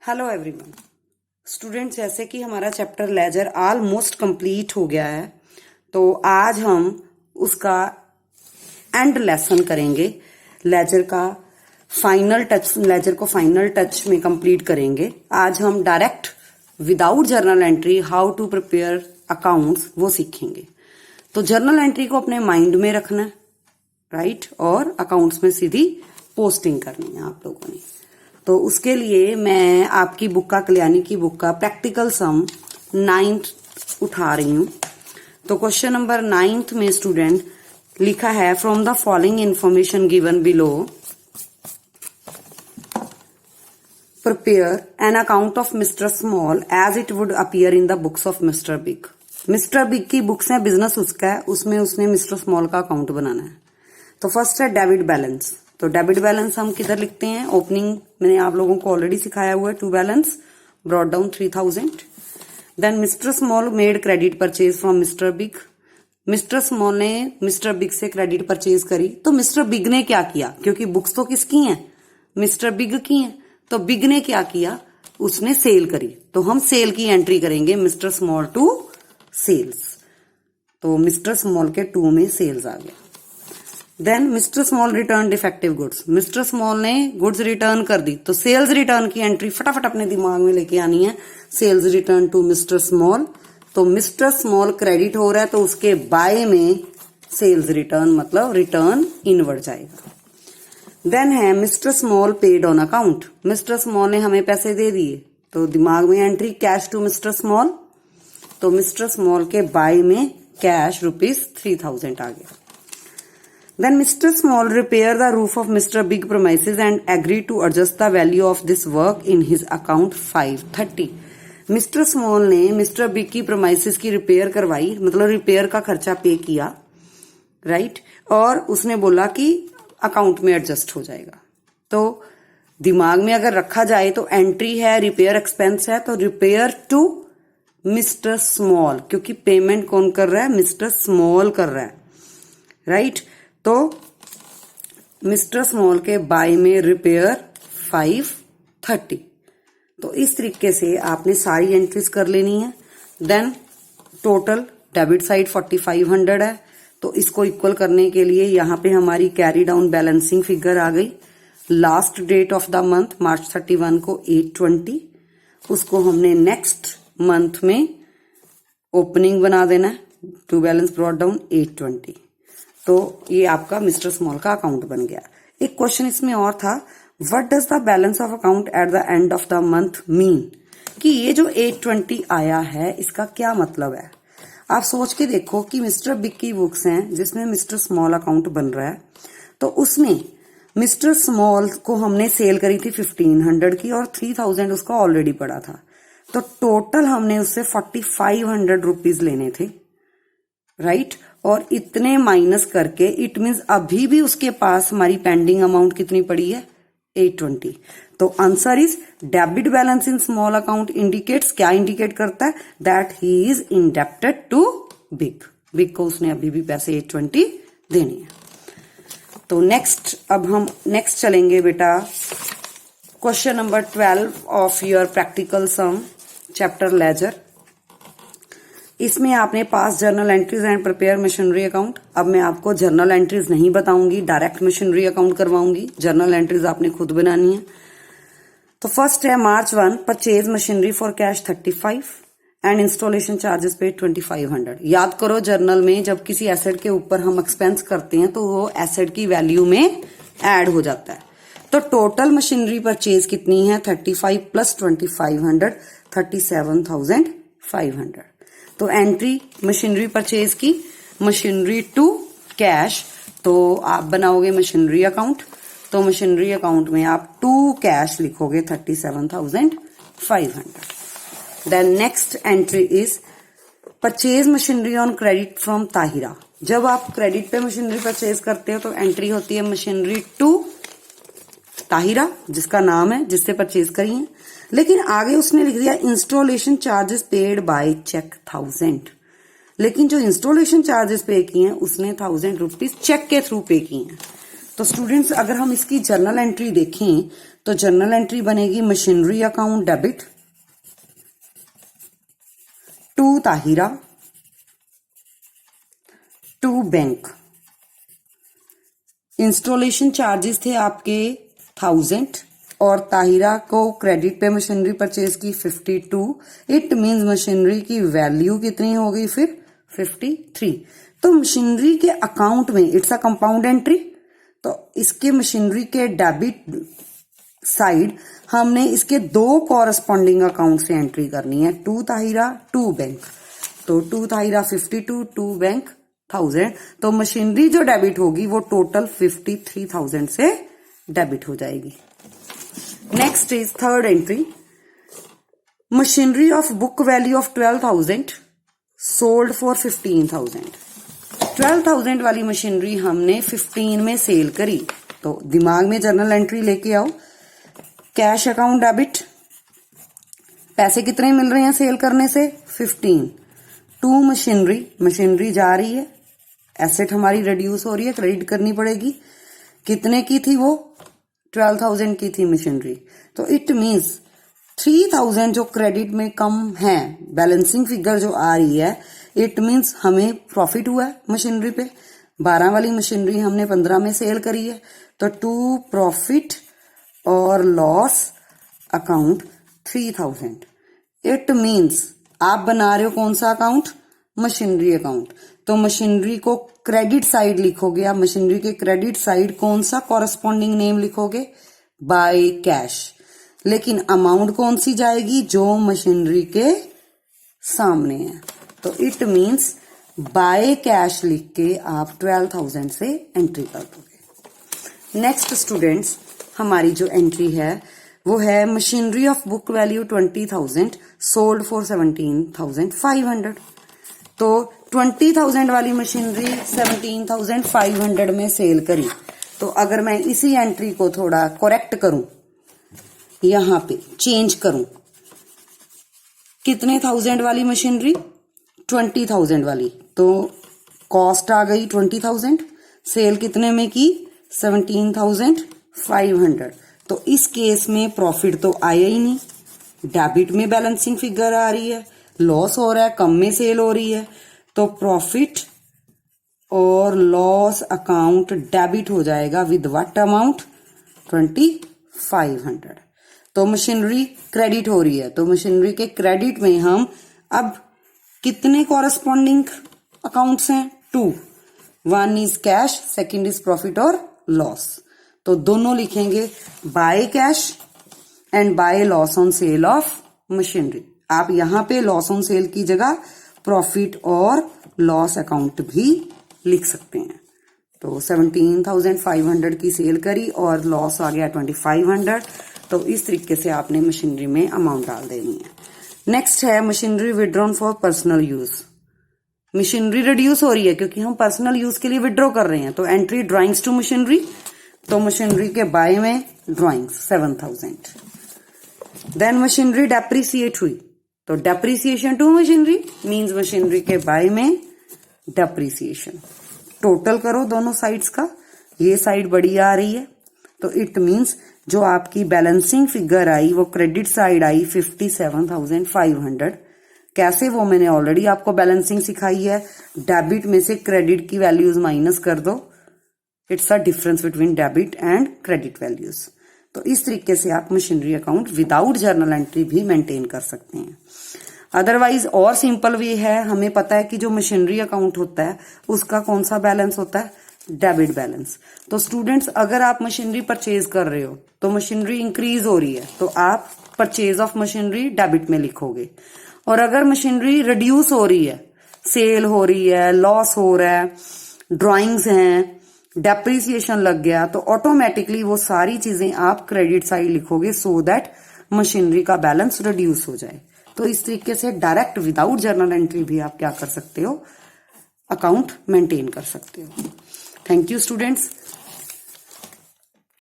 Hello everyone students, जैसे कि हमारा चैप्टर लेजर ऑलमोस्ट कंप्लीट हो गया है, तो आज हम उसका एंड लेसन करेंगे। लेजर को फाइनल टच में कंप्लीट करेंगे। आज हम direct without journal entry how to prepare accounts वो सीखेंगे। तो जर्नल एंट्री को अपने माइंड में रखना है, राइट, और अकाउंट्स में सीधी पोस्टिंग करनी है आप लोगों ने। तो उसके लिए मैं आपकी बुक का, कल्याणी की बुक का प्रैक्टिकल सम 9th उठा रही हूं। तो क्वेश्चन नंबर 9th में स्टूडेंट लिखा है, from the following information given below prepare an account of mister Small as it would appear in the books of mister Big. Mister Big की books है, business उसका है, उसमें उसने मिस्टर स्मॉल का अकाउंट बनाना है। तो फर्स्ट है डेबिट बैलेंस। तो डेबिट बैलेंस हम किधर लिखते हैं? ओपनिंग मैंने आप लोगों को ऑलरेडी सिखाया हुआ है, to balance, brought down 3000। Then mister Small made credit purchase from mister Big. Mister Small ने मिस्टर बिग से क्रेडिट परचेज करी। तो मिस्टर बिग ने क्या किया? क्योंकि बुक्स तो किसकी हैं? मिस्टर बिग की हैं। तो बिग ने क्या किया? उसने सेल करी। तो हम सेल की एंट्री करेंगे, मिस्टर स्मॉल टू सेल्स। तो मिस्टर स्मॉल के 2 में सेल्स आ गया। Then mister Small return defective goods. Mister Small ने गुड्स रिटर्न कर दी। तो सेल्स रिटर्न की एंट्री फटाफट अपने दिमाग में लेके आनी है, sales return to mister Small. तो मिस्टर स्मॉल क्रेडिट हो रहा है, तो उसके बाय में सेल्स रिटर्न मतलब रिटर्न इनवर्ड जाएगा। देन है mister Small paid on account. Mister Small ने हमें पैसे दे दिए, तो दिमाग में entry cash to mister Small. तो मिस्टर स्मॉल के बाय में कैश ₹3000 आ गया। Then Mr. Small repaired the roof of Mr. Big premises and agreed to adjust the value of this work in his account 530. Mr. Small ने Mr. Big की premises की repair करवाई, मतलब repair का खर्चा पे किया, राइट, और उसने बोला कि अकाउंट में एडजस्ट हो जाएगा। तो दिमाग में अगर रखा जाए तो एंट्री है रिपेयर एक्सपेंस है, तो रिपेयर टू मिस्टर स्मॉल, क्योंकि पेमेंट कौन कर रहा है? मिस्टर स्मॉल कर रहा है, राइट। तो मिस्टर स्मॉल के बाय में रिपेयर 530। तो इस तरीके से आपने सारी एंट्रीज कर लेनी है। देन टोटल डेबिट साइड 4500 है, तो इसको इक्वल करने के लिए यहां पे हमारी कैरी डाउन बैलेंसिंग फिगर आ गई। Last date of the month March 31 को 820, उसको हमने नेक्स्ट मंथ में ओपनिंग बना देना है, टू बैलेंस ब्रॉट डाउन 820। तो ये आपका मिस्टर स्मॉल का अकाउंट बन गया। एक क्वेश्चन इसमें और था, what does the balance of account at the end of the month mean, कि ये जो 820 आया है इसका क्या मतलब है? आप सोच के देखो कि मिस्टर बिग की बुक्स हैं जिसमें मिस्टर स्मॉल अकाउंट बन रहा है, तो उसमें मिस्टर स्मॉल को हमने सेल करी थी 1500 की और 3000 उसका ऑलरेडी पड़ा था। तो टोटल हमने उससे 4500 रुपीज लेने थे, राइट, और इतने माइनस करके इट मीन्स अभी भी उसके पास हमारी पेंडिंग अमाउंट कितनी पड़ी है? 820। तो answer is debit balance in Small account indicates, क्या इंडिकेट करता है? That he is indebted to Big. Big को उसने अभी भी पैसे 820 देने हैं। तो नेक्स्ट, अब हम नेक्स्ट चलेंगे बेटा, question number 12 of your practical sum chapter ledger. इसमें आपने पास journal entries and prepare machinery account. अब मैं आपको जर्नल एंट्रीज नहीं बताऊंगी, डायरेक्ट मशीनरी अकाउंट करवाऊंगी। जर्नल एंट्रीज आपने खुद बनानी है। तो फर्स्ट है March 1, purchase machinery for cash 35 and installation charges पे 2500। याद करो, जर्नल में जब किसी एसेट के ऊपर हम एक्सपेंस करते हैं तो वो एसेट की वैल्यू में ऐड हो जाता है। तो टोटल मशीनरी परचेज कितनी है? 35 प्लस 2500, 37,500। तो एंट्री मशीनरी परचेज की, मशीनरी टू कैश, तो आप बनाओगे मशीनरी अकाउंट। तो मशीनरी अकाउंट में आप टू कैश लिखोगे 37,500। Then next entry is purchase machinery on credit from Tahira. जब आप क्रेडिट पे मशीनरी परचेज करते हो तो एंट्री होती है मशीनरी टू ताहिरा, जिसका नाम है, जिससे परचेज करी है। लेकिन आगे उसने लिख दिया installation charges paid by cheque 1000। लेकिन जो इंस्टॉलेशन चार्जेस पे किए हैं उसने 1000 रुपीज चेक के थ्रू पे किए हैं। तो स्टूडेंट्स, अगर हम इसकी जर्नल एंट्री देखें तो जर्नल एंट्री बनेगी machinery account debit to Tahira to bank. Installation charges थे आपके 1000 और ताहिरा को क्रेडिट पे मशीनरी परचेज की 52। इट मींस मशीनरी की वैल्यू कितनी हो गई फिर 53। तो मशीनरी के अकाउंट में इट्स अ कंपाउंड एंट्री, तो इसके मशीनरी के डेबिट साइड हमने इसके दो कॉरस्पॉन्डिंग अकाउंट से एंट्री करनी है, टू ताहिरा टू बैंक। तो टू ताहिरा 52, टू बैंक 1000। तो मशीनरी जो डेबिट होगी वो टोटल 53,000 से डेबिट हो जाएगी। Next is third entry, machinery of book value of 12,000 sold for 15,000। 12,000 वाली मशीनरी हमने 15 में सेल करी। तो दिमाग में जर्नल एंट्री लेके आओ, कैश अकाउंट डेबिट, पैसे कितने मिल रहे हैं सेल करने से 15, टू मशीनरी, मशीनरी जा रही है, एसेट हमारी रिड्यूस हो रही है, क्रेडिट करनी पड़ेगी। कितने की थी वो 12,000 की थी मशीनरी। तो इट मींस 3,000 जो क्रेडिट में कम है, बैलेंसिंग फिगर जो आ रही है, इट मींस हमें प्रॉफिट हुआ है मशीनरी पे। 12 वाली मशीनरी हमने 15 में सेल करी है। तो टू प्रॉफिट और लॉस अकाउंट 3,000। इट मींस आप बना रहे हो कौन सा अकाउंट, मशीनरी अकाउंट। तो मशीनरी को क्रेडिट साइड लिखोगे आप, मशीनरी के क्रेडिट साइड कौन सा कॉरस्पॉन्डिंग नेम लिखोगे, बाय कैश। लेकिन अमाउंट कौन सी जाएगी, जो मशीनरी के सामने है। तो इट मींस बाय कैश लिख के आप 12,000 से एंट्री कर दोगे। नेक्स्ट स्टूडेंट्स, हमारी जो एंट्री है वो है machinery of book value 20,000 sold for 17,500। तो 20,000 वाली मशीनरी 17,500 में सेल करी। तो अगर मैं इसी एंट्री को थोड़ा करेक्ट करूं, यहां पे चेंज करूं, कितने 1000 वाली मशीनरी 20,000 वाली, तो कॉस्ट आ गई 20,000, सेल कितने में की 17,500। तो इस केस में प्रॉफिट तो आया ही नहीं, डेबिट में बैलेंसिंग फिगर आ रही है, लॉस हो रहा है, कम में सेल हो रही है। तो प्रॉफिट और लॉस अकाउंट डेबिट हो जाएगा विद व्हाट अमाउंट 2,500। तो मशीनरी क्रेडिट हो रही है, तो मशीनरी के क्रेडिट में हम अब कितने कॉरस्पॉन्डिंग अकाउंट्स हैं, two, one is cash, second is profit और लॉस। तो दोनों लिखेंगे by cash and by loss on sale of machinery. आप यहां पे लॉस ऑन सेल की जगह प्रॉफिट और लॉस अकाउंट भी लिख सकते हैं। तो 17,500 की सेल करी और लॉस आ गया 2,500। तो इस तरीके से आपने मशीनरी में अमाउंट डाल देनी है। नेक्स्ट है machinery withdrawn for personal use. Machinery reduce हो रही है क्योंकि हम पर्सनल यूज के लिए विड्रॉ कर रहे हैं। तो एंट्री ड्राइंग्स टू मशीनरी, तो मशीनरी के बाय में ड्राइंग्स 7,000। देन मशीनरी डेप्रिसिएट हुई, तो depreciation to machinery means machinery के बाय में डेप्रिसिएशन। टोटल करो दोनों साइड्स का, ये साइड बड़ी आ रही है। तो इट मींस जो आपकी बैलेंसिंग फिगर आई वो क्रेडिट साइड आई 57,500। कैसे, वो मैंने ऑलरेडी आपको बैलेंसिंग सिखाई है। डेबिट में से क्रेडिट की वैल्यूज माइनस कर दो, it's a difference between debit and credit values. तो इस तरीके से आप machinery account without journal entry भी मेंटेन कर सकते हैं। अदरवाइज और सिंपल वे है, हमें पता है कि जो मशीनरी अकाउंट होता है उसका कौन सा बैलेंस होता है, डेबिट बैलेंस। तो स्टूडेंट्स, अगर आप मशीनरी परचेज कर रहे हो तो मशीनरी इंक्रीज हो रही है, तो आप परचेज ऑफ मशीनरी डेबिट में लिखोगे। और अगर मशीनरी रिड्यूस हो रही है, सेल हो रही है, लॉस हो रहा है, ड्राइंग्स हैं, डेप्रिसिएशन लग गया, तो ऑटोमेटिकली वो सारी चीजें आप क्रेडिट साइड लिखोगे सो दैट मशीनरी का बैलेंस रिड्यूस हो जाए। तो इस तरीके से डायरेक्ट विदाउट जर्नल एंट्री भी आप क्या कर सकते हो, अकाउंट मेंटेन कर सकते हो। Thank you students.